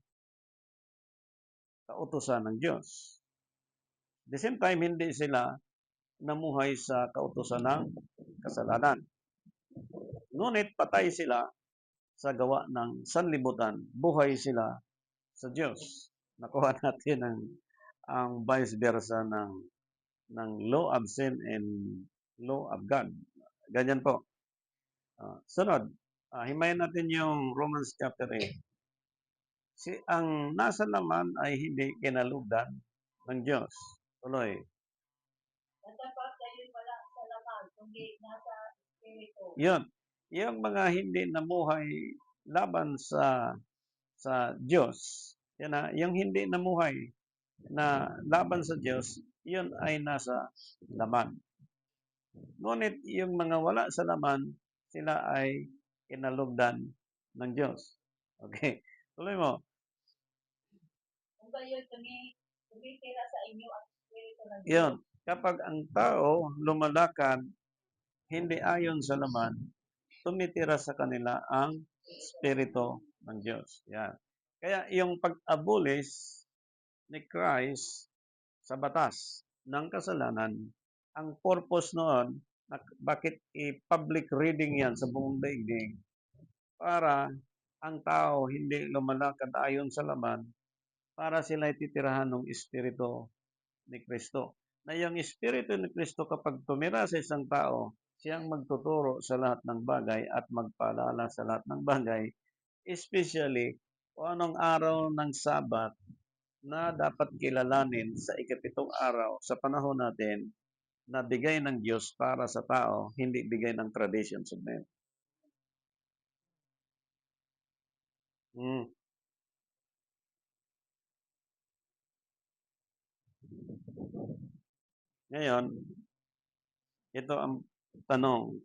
Speaker 1: kautusan ng Diyos. At the same time, hindi sila namuhay sa kautusan ng kasalanan. Ngunit patay sila sa gawa ng sanlibutan, buhay sila sa Diyos. Nakuha natin ang vice versa ng law of sin and law of God. Ganyan po. Sunod, himayin natin yung Romans chapter 8. Ang nasa laman ay hindi kinalugdan ng Diyos. Tuloy.
Speaker 2: Nagkapagkayo'y wala sa laman, kundi nasa espiritu.
Speaker 1: Yun. Yung mga hindi namuhay laban sa Diyos, yan na, yung hindi namuhay na laban sa Diyos, yun ay nasa laman. Ngunit yung mga wala sa laman, sila ay kinalugdan ng Diyos. Okay. Tuloy mo.
Speaker 2: Kung kayo tumitira sa inyo ang espiritu ng Diyos.
Speaker 1: Yun. Kapag ang tao lumalakad hindi ayon sa laman, tumitira sa kanila ang espiritu ng Diyos. Yan. Kaya yung pag-abolish ni Christ sa batas ng kasalanan, ang purpose noon, bakit i-public reading yan sa buong daigdig, para ang tao hindi lumalakad ayon sa laman, para sila titirahan ng Espiritu ni Kristo. Na yung Espiritu ni Kristo kapag tumira sa isang tao, siyang magtuturo sa lahat ng bagay at magpaalala sa lahat ng bagay, especially kung anong araw ng Sabat na dapat kilalanin sa ikapitong araw sa panahon natin na bigay ng Diyos para sa tao, hindi bigay ng traditions of men. Ngayon, ito ang tanong.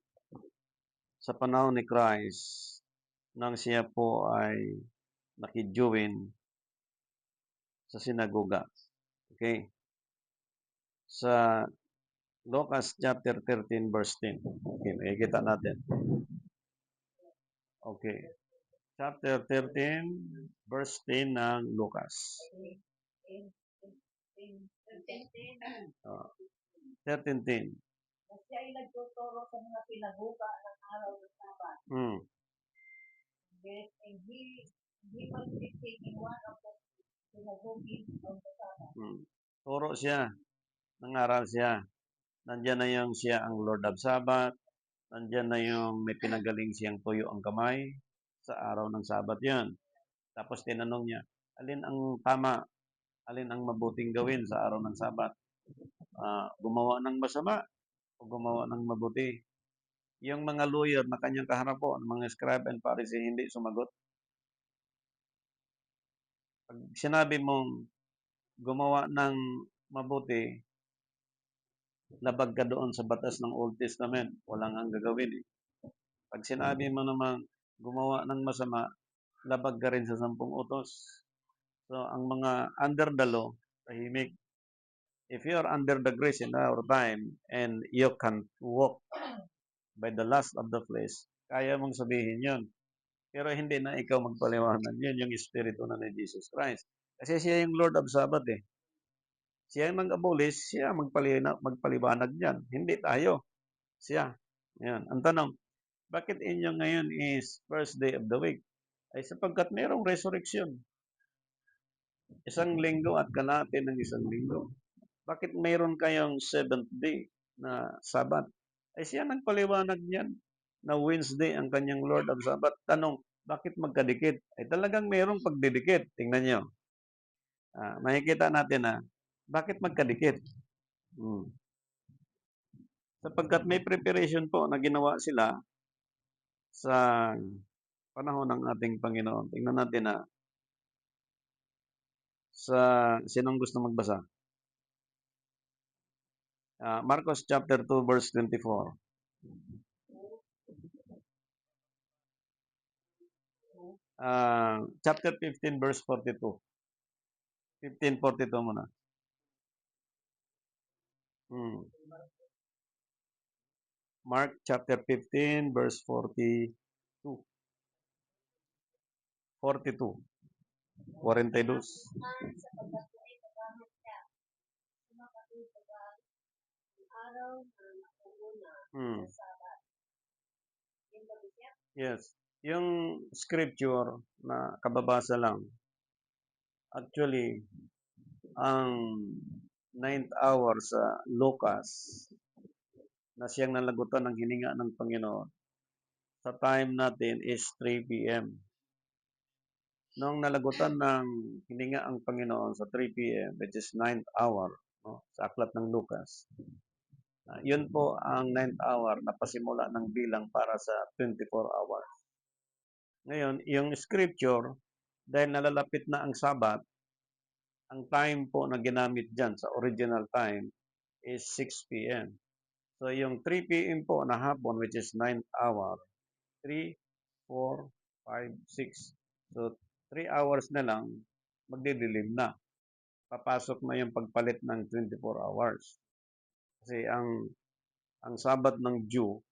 Speaker 1: sa panahon ni Christ nang siya po ay nakijoin sa sinagoga. Okay? Sa Lucas chapter 13 verse 10. Okay, makikita natin. Okay. Chapter 13 verse 10 ng Lucas. 13:10.
Speaker 2: Na siya ay nagtuturo sa mga sinagoga ng araw ng Sabat. And he was teaching in one of the synagogues on the Sabbath.
Speaker 1: Turo siya. Nangaral siya. Nandiyan na yung siya ang Lord of Sabbath. Nandiyan na yung may pinagaling siyang tuyo ang kamay sa araw ng Sabat yan. Tapos tinanong niya, alin ang tama? Alin ang mabuting gawin sa araw ng Sabat? Gumawa ng masama o gumawa ng mabuti? Yung mga lawyer na kanyang kaharap po, mga scribe and Pharisee, hindi sumagot. Pag sinabi mong gumawa ng mabuti, labag ka doon sa batas ng Old Testament. Walang ang gagawin eh. Pag sinabi mo namang gumawa ng masama, labag ka rin sa 10 utos. So, ang mga under the law, tahimik. If you are under the grace in our time and you can walk by the lust of the flesh, kaya mong sabihin yun. Pero hindi na ikaw magpaliwanag yun, yung Espiritu na ni Jesus Christ. Kasi siya yung Lord of Sabbath eh. Siya yung mag-abolish, siya magpaliwanag niyan. Hindi tayo. Siya. Yan. Ang tanong, bakit inyo ngayon is first day of the week? Ay sapagkat mayroong resurrection. Isang linggo at kalahati ng isang linggo. Bakit mayroon kayong 7th day na Sabat? Ay siya nagpaliwanag niyan na Wednesday ang kanyang Lord of Sabbath. Tanong, bakit magkadikit? Ay talagang mayroong pagdidikit. Tingnan nyo. Makikita natin na bakit magkadikit? Sapagkat may preparation po na ginawa sila sa panahon ng ating Panginoon. Tingnan natin na sa sinong gusto magbasa? Marcos chapter 2 verse 24. Chapter 15 verse 42. 15:42 muna. Mark chapter 15 verse 42. 42. 42.
Speaker 2: Sapagkat ay nagamit siya sa mga katutugan araw na nakuuna sa Sabat. Yun ba siya?
Speaker 1: Yes. Yung scripture na kababasa lang, actually, ang 9th hour sa Lucas na siyang nalagutan ng hininga ng Panginoon, sa time natin is 3 p.m. Nung nalagutan ng hininga ang Panginoon sa 3 p.m., which is 9th hour, no, sa aklat ng Lucas, yun po ang 9th hour na pasimula ng bilang para sa 24 hours. Ngayon, yung scripture, dahil nalalapit na ang Sabat, ang time po na ginamit dyan sa original time is 6 p.m. So, yung 3 p.m. po na hapon, which is 9th hour, 3, 4, 5, 6. So, 3 hours na lang, magdidilim na. Papasok na yung pagpalit ng 24 hours. Kasi ang Sabat ng Jew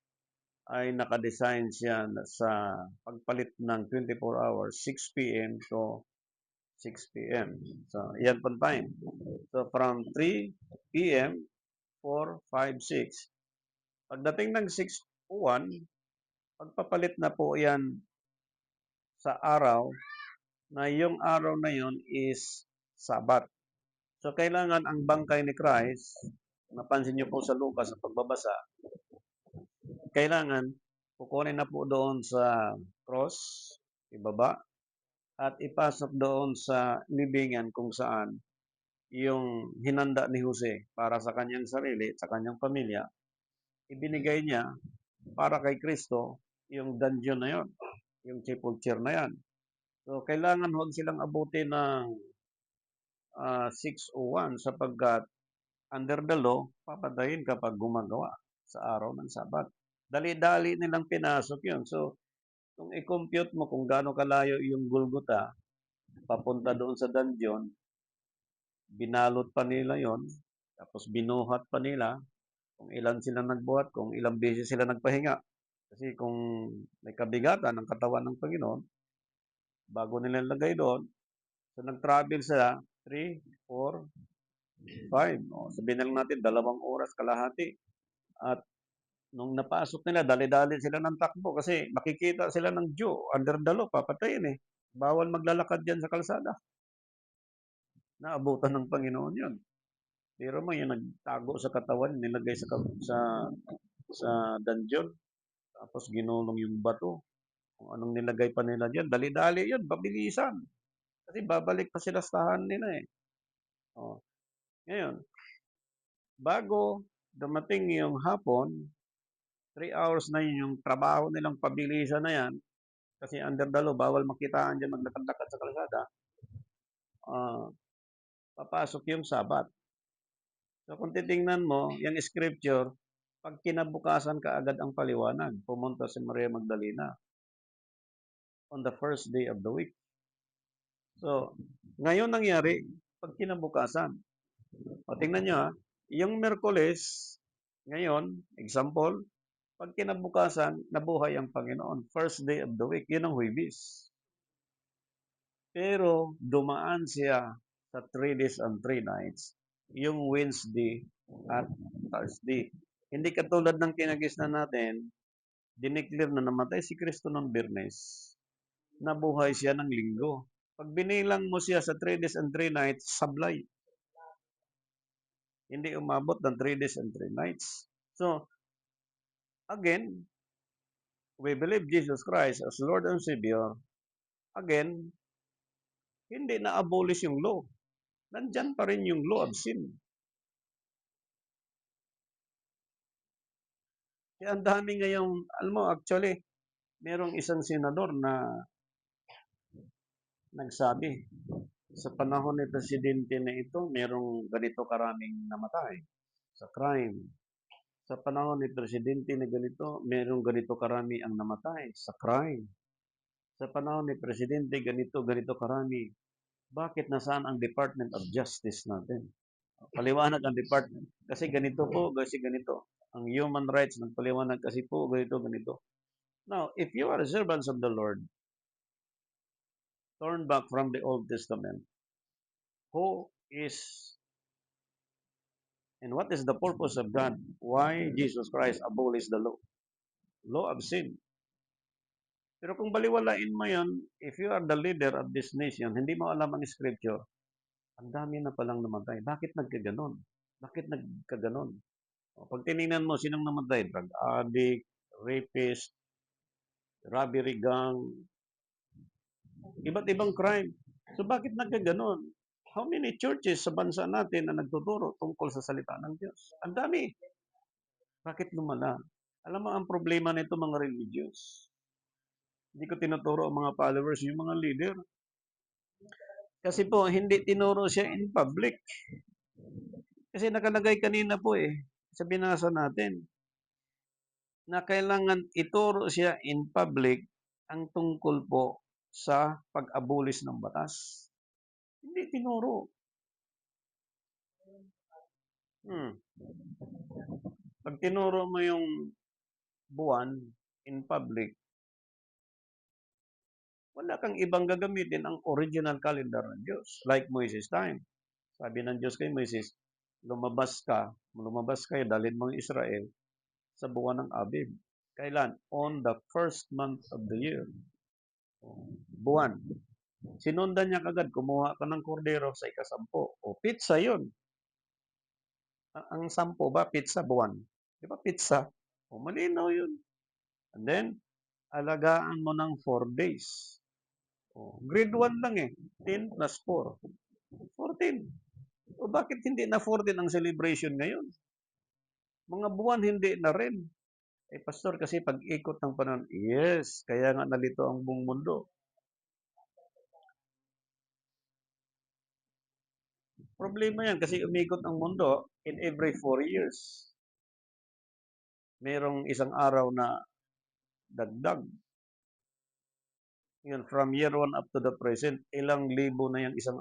Speaker 1: ay nakadesign siya sa pagpalit ng 24 hours, 6 p.m. to 6 p.m. So, yan po time. So, from 3 p.m., 4, 5, 6. Pagdating ng 6:01, pagpapalit na po yan sa araw na yung araw na yun is Sabat. So, kailangan ang bangkay ni Christ, napansin niyo po sa Lucas sa pagbabasa, kailangan kukunin na po doon sa cross, ibaba, at ipasok doon sa libingan kung saan yung hinanda ni Jose para sa kanyang sarili, sa kanyang pamilya, ibinigay niya para kay Kristo yung dungeon na yon, yung sepulchre na yan. So, kailangan huwag silang abuti ng 6:01 sapagkat under the law, papatayin kapag gumagawa sa araw ng Sabat. Dali-dali nilang pinasok yun. So, kung i-compute mo kung gaano kalayo yung Golgota, papunta doon sa dungeon, binalot pa nila yon, tapos binuhat pa nila, kung ilan sila nagbuhat, kung ilang beses sila nagpahinga. Kasi kung may kabigatan ng katawan ng Panginoon, bago nila ilagay doon, so nag-travel sila, 3, 4, 5. O, sabihin na lang natin, 2 oras kalahati. At nung napasok nila, dali-dali sila ng takbo kasi makikita sila ng Jew, under the law, papatayin eh. Bawal maglalakad dyan sa kalsada. Naabutan ng Panginoon yun. Pero mo yung nagtago sa katawan, nilagay sa dungeon, tapos ginulong yung bato. Kung anong nilagay pa nila diyan, dali-dali yun, pabilisan. Kasi babalik pa sila sa tahanan nila eh. Oh. Ngayon, bago dumating yung hapon, 3 hours na yun yung trabaho nilang pabilisan na yan, kasi under the law, bawal makitaan dyan maglakad-lakad sa kalsada, papasok yung Sabat. So kung titingnan mo, yung scripture, pag kinabukasan ka agad ang paliwanag, pumunta si Maria Magdalena on the first day of the week. So, ngayon nangyari, pag kinabukasan. O, tingnan nyo ha, yung Merkules, ngayon, example, pag kinabukasan, nabuhay ang Panginoon. First day of the week, yun ang Huwebes. Pero, dumaan siya sa 3 days and 3 nights, yung Wednesday at Thursday. Hindi katulad ng kinagisnan natin, dineclare na namatay si Kristo ng Biyernes, nabuhay siya ng Linggo. Pag binilang mo siya sa 3 days and 3 nights, sablay. Hindi umabot ng 3 days and 3 nights. So, again, we believe Jesus Christ as Lord and Savior. Again, hindi na-abolish yung law. Nandyan pa rin yung law of sin. Kaya ang dami ngayong, alam mo, actually, merong isang senador na nagsabi, sa panahon ni Presidente na ito, merong ganito karaming namatay sa crime. Sa panahon ni Presidente na ganito, merong ganito karami ang namatay sa crime. Sa panahon ni Presidente, ganito karami. Bakit nasaan ang Department of Justice natin? Paliwanag ang department. Kasi ganito po, kasi ganito. Ang human rights nagpaliwanag kasi po, ganito. Now, if you are servants of the Lord, turn back from the Old Testament. Who is and what is the purpose of God? Why Jesus Christ abolished the law of sin? Pero kung baliwalain mo yon, if you are the leader of this nation, hindi mo alam ang scripture, ang dami na palang namatay. Bakit nagkaganon? Bakit nagkaganon? Pag tinignan mo, sinong namatay? Drug addict, rapist, robbery gang, iba't ibang crime. So bakit nagkaganon? How many churches sa bansa natin na nagtuturo tungkol sa salita ng Diyos? Ang dami. Bakit lumala? Alam mo, ang problema nito mga religious. Hindi ko tinuturo ang mga followers, yung mga leader. Kasi po, hindi tinuro siya in public. Kasi nakalagay kanina po sa binasa natin, na kailangan ituro siya in public ang tungkol po sa pag-abolish ng batas. Hindi tinuro. Pag tinuro mo yung buwan in public, wala kang ibang gagamitin ang original calendar ng Diyos. Like Moses' time. Sabi ng Diyos kay Moses, lumabas kayo, dalhin mo ang Israel sa buwan ng Abib. Kailan? On the first month of the year. Buwan. Sinundan niya kagad, kumuha ka ng kordero sa ikasampo. O pizza yun. Ang sampo ba, pizza, buwan. Di ba pizza? O malinaw yun. And then, alagaan mo ng 4 days. O, grade 1 lang 10 plus 4. 14. O bakit hindi na 14 ang celebration ngayon? Mga buwan hindi na rin. Pastor, kasi pag-ikot ng panahon, yes, kaya nga nalito ang buong mundo. Problema yan kasi umikot ang mundo in every 4 years. merong isang araw na dagdag. Yun, from year 1 up to the present, ilang libo na yung isang